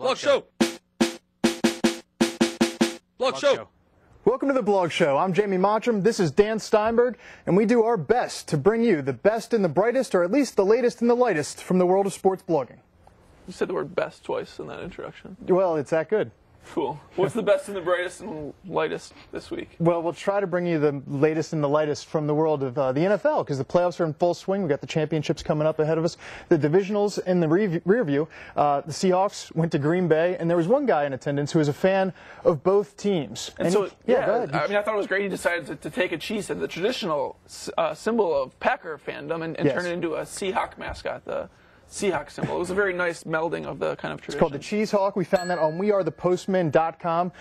Blog show. Blog show. Welcome to the Blog Show. I'm Jamie Mottram. This is Dan Steinberg, and we do our best to bring you the best and the brightest, or at least the latest and the lightest, from the world of sports blogging. You said the word best twice in that introduction. Well, it's that good. Cool. What's the best and the brightest and lightest this week? Well, we'll try to bring you the latest and the lightest from the world of the NFL, because the playoffs are in full swing. We've got the championships coming up ahead of us. The divisionals in the rear view. The Seahawks went to Green Bay, and there was one guy in attendance who was a fan of both teams. And so, go ahead. I mean, I thought it was great he decided to take a cheesehead, the traditional symbol of Packer fandom, and turn it into a Seahawk mascot, the Seahawk symbol. It was a very nice melding of the kind of tradition. It's called the Cheese Hawk. We found that on wearethepostmen.com.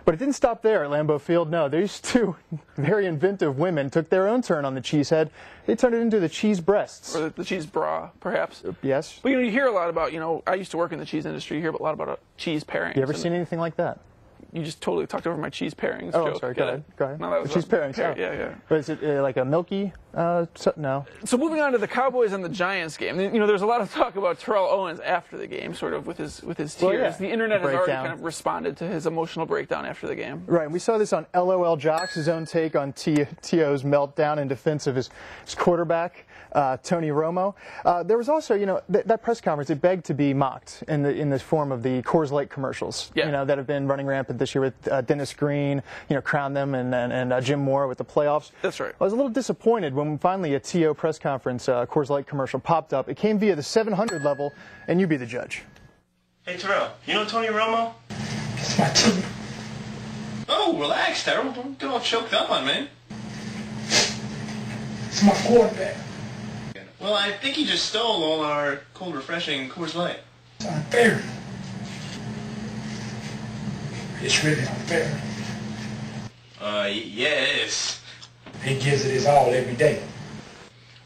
But it didn't stop there at Lambeau Field. No, these two very inventive women took their own turn on the cheese head. They turned it into the cheese breasts. Or the cheese bra, perhaps. Yes. But you hear a lot about, I used to work in the cheese industry. You hear a lot about cheese pairings. You ever seen anything like that? You just totally talked over my cheese pairings joke. Oh, sorry. Go ahead. No, that was cheese pairings. Yeah. But is it like a milky? No. So moving on to the Cowboys and the Giants game. There's a lot of talk about Terrell Owens after the game, sort of with his tears. Well, yeah. The internet has already kind of responded to his emotional breakdown after the game. Right. We saw this on LOL Jocks, his own take on T.O.'s meltdown in defense of his quarterback, Tony Romo. There was also, that press conference, it begged to be mocked in the form of the Coors Light commercials, that have been running rampant this year with Dennis Green, crown them, and Jim Moore with the playoffs. That's right. I was a little disappointed when finally a T.O. press conference Coors Light commercial popped up. It came via the 700 level, and you be the judge. Hey, Terrell, you know Tony Romo? It's my team. Oh, relax, Terrell. Don't get all choked up on me. It's my quarterback. Well, I think he just stole all our cold, refreshing Coors Light. It's unfair. It's really unfair. Yeah, it is. He gives it his all every day.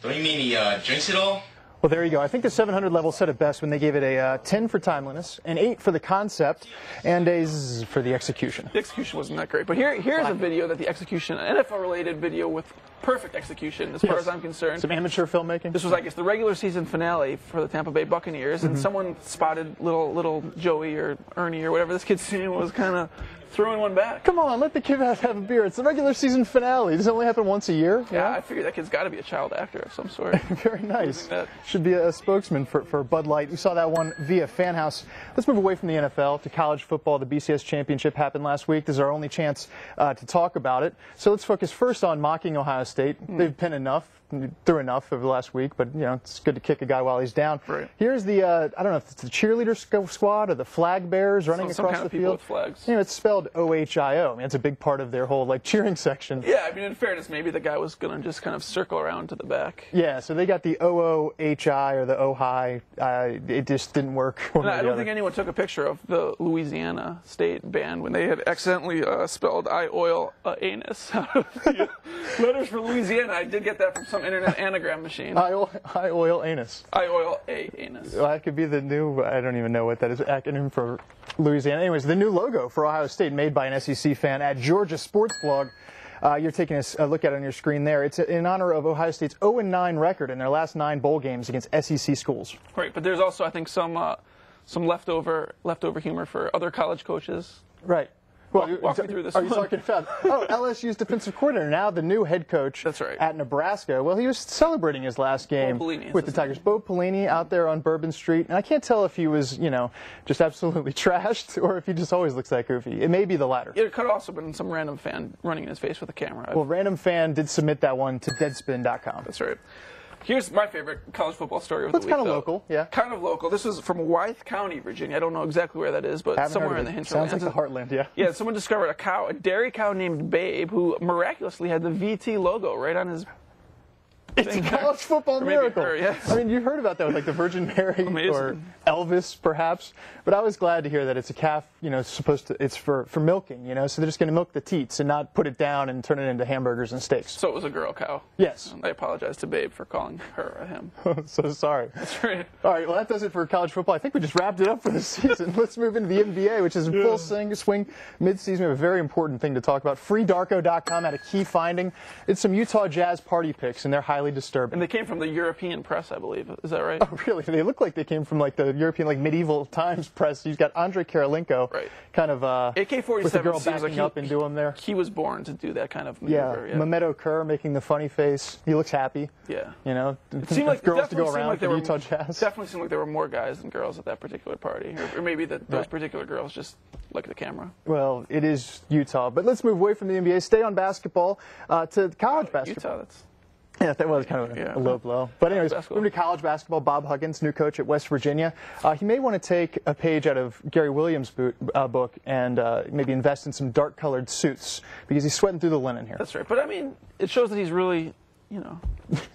Don't you mean he drinks it all? Well, there you go. I think the 700 level said it best when they gave it a 10 for timeliness, an 8 for the concept, and a Z for the execution. The execution wasn't that great, but here's a video that the execution, an NFL-related video with perfect execution, as far as I'm concerned. Some amateur filmmaking. This was, I guess, the regular season finale for the Tampa Bay Buccaneers, and someone spotted little Joey or Ernie or whatever this kid's name was, kind of throwing one back. Come on, let the kid have a beer. It's the regular season finale. Does it only happen once a year? Yeah, I figured that kid's got to be a child actor of some sort. Very nice. Should be a spokesman for Bud Light. We saw that one via Fan House. Let's move away from the NFL to college football. The BCS championship happened last week. This is our only chance to talk about it. So let's focus first on mocking Ohio State. They've been through enough over the last week, but it's good to kick a guy while he's down. Right. Here's the I don't know if it's the cheerleader squad or the flag bearers running some across kind the of people field. with flags. It's spelled OHIO. I mean, it's a big part of their whole cheering section. Yeah, I mean, in fairness, maybe the guy was going to just kind of circle around to the back. Yeah, so they got the OOHI or the OHI. It just didn't work. I don't think anyone took a picture of the Louisiana State band when they had accidentally spelled I oil anus out of the letters for Louisiana. I did get that from some internet anagram machine. I oil anus. I oil a anus. Well, that could be the new, I don't even know what that is, acronym for Louisiana. Anyways, the new logo for Ohio State made by an SEC fan at Georgia Sports Blog. You're taking a look at it on your screen there. It's in honor of Ohio State's 0-9 record in their last 9 bowl games against SEC schools. Right, but there's also, I think, some leftover humor for other college coaches. Right. Well, walk me through this. Are you talking about LSU's defensive coordinator, now the new head coach at Nebraska? Well, he was celebrating his last game with the Tigers. Bo Pelini out there on Bourbon Street, and I can't tell if he was, just absolutely trashed or if he just always looks that goofy. It may be the latter. It could have also been some random fan running in his face with a camera. Well, random fan did submit that one to Deadspin.com. That's right. Here's my favorite college football story of the week. It's kind of local, yeah. Kind of local. This is from Wythe County, Virginia. I don't know exactly where that is, but somewhere in the hinterlands. Sounds like the heartland, yeah. Yeah, someone discovered a dairy cow named Babe, who miraculously had the VT logo right on his It's a college football miracle. Yes. I mean, you heard about that with like the Virgin Mary or Elvis, perhaps. But I was glad to hear that it's a calf, it's for milking, so they're just going to milk the teats and not put it down and turn it into hamburgers and steaks. So it was a girl cow. Yes. I apologize to Babe for calling her a him. So sorry. That's right. All right, well, that does it for college football. I think we just wrapped it up for the season. Let's move into the NBA, which is in full swing mid-season. We have a very important thing to talk about. FreeDarko.com had a key finding. It's some Utah Jazz party pics, and they're highly highly disturbing. And they came from the European press, I believe. Is that right? Oh, really? They look like they came from like the European, like medieval times press. You've got Andrei Karolinko, Right. kind of AK-47 with the girl seems backing like up into him there. He was born to do that kind of Yeah, maneuver. Yeah. Mehmet Okur making the funny face. He looks happy. Yeah. You know, It seemed like girls to go definitely seemed around like for there the were Utah Jazz. definitely seemed like there were more guys than girls at that particular party, or maybe that those Right. particular girls just look at the camera. Well, it is Utah, but let's move away from the NBA. Stay on basketball to college basketball. Utah, that's Yeah, that was kind of a low blow. But anyways, Basketball. moving to college basketball, Bob Huggins, new coach at West Virginia. He may want to take a page out of Gary Williams' book and maybe invest in some dark-colored suits because he's sweating through the linen here. right. But I mean, it shows that he's really,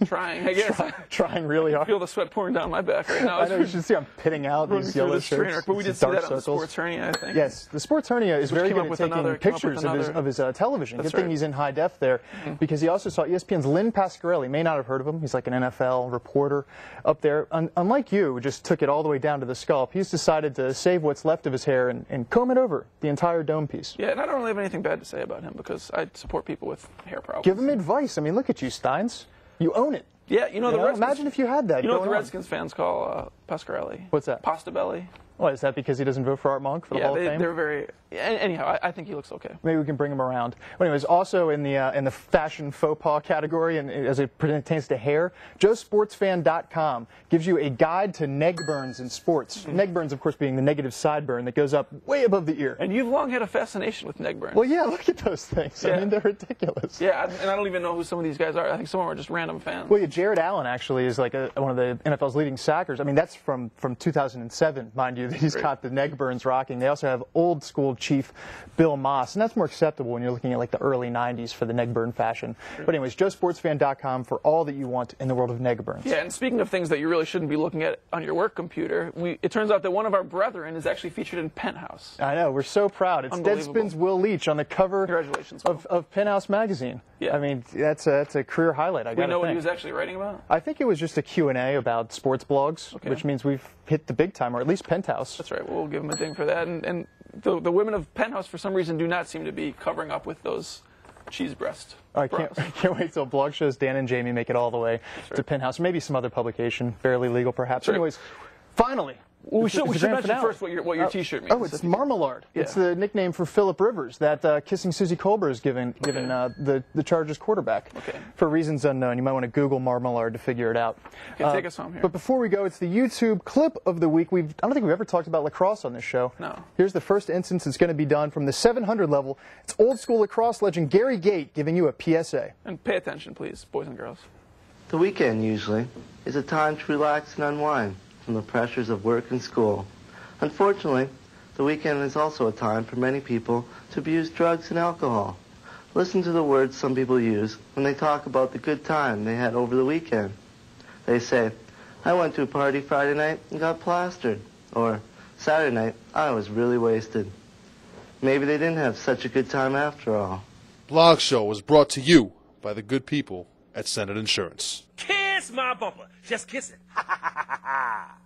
trying. I guess. Trying really I hard. feel the sweat pouring down my back right now. I know, you should see I'm pitting out running these through yellow this train shirts. wreck, but we did these see dark that on the circles. Sports Hernia, I think. Yes, the Sports Hernia is very came good up at with taking another- pictures of his television. That's Good thing right. he's in high def there because he also saw ESPN's Lynn Pasquarelli. May not have heard of him. He's like an NFL reporter up there. Unlike you, who just took it all the way down to the scalp, he's decided to save what's left of his hair and comb it over the entire dome piece. Yeah, and I don't really have anything bad to say about him because I support people with hair problems. Give him advice. I mean, look at you, Steins. You own it. Yeah, the Redskins. Imagine if you had that. You know what the going on. Redskins fans call Pasquarelli? What's that? Pasta belly. What, is that because he doesn't vote for Art Monk for the Hall of Fame? They're very. Anyhow, I think he looks okay. Maybe we can bring him around. But anyways, also in the fashion faux pas category, and as it pertains to hair, JoeSportsFan.com gives you a guide to neck burns in sports. Neck burns, of course, being the negative sideburn that goes up way above the ear. And you've long had a fascination with neck burns. Well, yeah, look at those things. Yeah. I mean, they're ridiculous. Yeah, and I don't even know who some of these guys are. I think some of them are just random fans. Well, yeah, Jared Allen actually is like one of the NFL's leading sackers. I mean, that's from 2007, mind you, that he's Right. got the neck burns rocking. They also have old school Chief Bill Moss, and that's more acceptable when you're looking at like the early 90s for the neck burn fashion. But anyways, JoeSportsFan.com for all that you want in the world of neck burns. Yeah, and speaking of things that you really shouldn't be looking at on your work computer, it turns out that one of our brethren is actually featured in Penthouse. I know, we're so proud. It's Unbelievable. Deadspin's Will Leach on the cover Congratulations, of Penthouse magazine. Yeah. I mean, that's a career highlight, I We gotta know what he think. was actually writing about? I think it was just a Q&A about sports blogs, Okay. which means we've hit the big time, or at least Penthouse. That's right. We'll give him a ding for that. And the women of Penthouse, for some reason, do not seem to be covering up with those cheese breast I bras. can't wait till blog shows Dan and Jamie make it all the way to Penthouse. Maybe some other publication, barely legal perhaps. right. Anyways, finally. Well, we should it's the grand mention finale. first what your T-shirt means. Oh, it's Marmalade. It's Yeah. the nickname for Phillip Rivers that Kissing Susie Colbert has given the Chargers quarterback. Okay. For reasons unknown. You might want to Google Marmalade to figure it out. Okay, take us home here. But before we go, it's the YouTube clip of the week. I don't think we've ever talked about lacrosse on this show. No. Here's the first instance it's going to be done from the 700 level. It's old school lacrosse legend Gary Gate giving you a PSA. And pay attention, please, boys and girls. The weekend, usually, is a time to relax and unwind from the pressures of work and school. Unfortunately, the weekend is also a time for many people to abuse drugs and alcohol. Listen to the words some people use when they talk about the good time they had over the weekend. They say, I went to a party Friday night and got plastered. Or, Saturday night, I was really wasted. Maybe they didn't have such a good time after all. Blog Show was brought to you by the good people at Senate Insurance. Kiss my bumper. Just kiss it. Ha ha ha ha ha.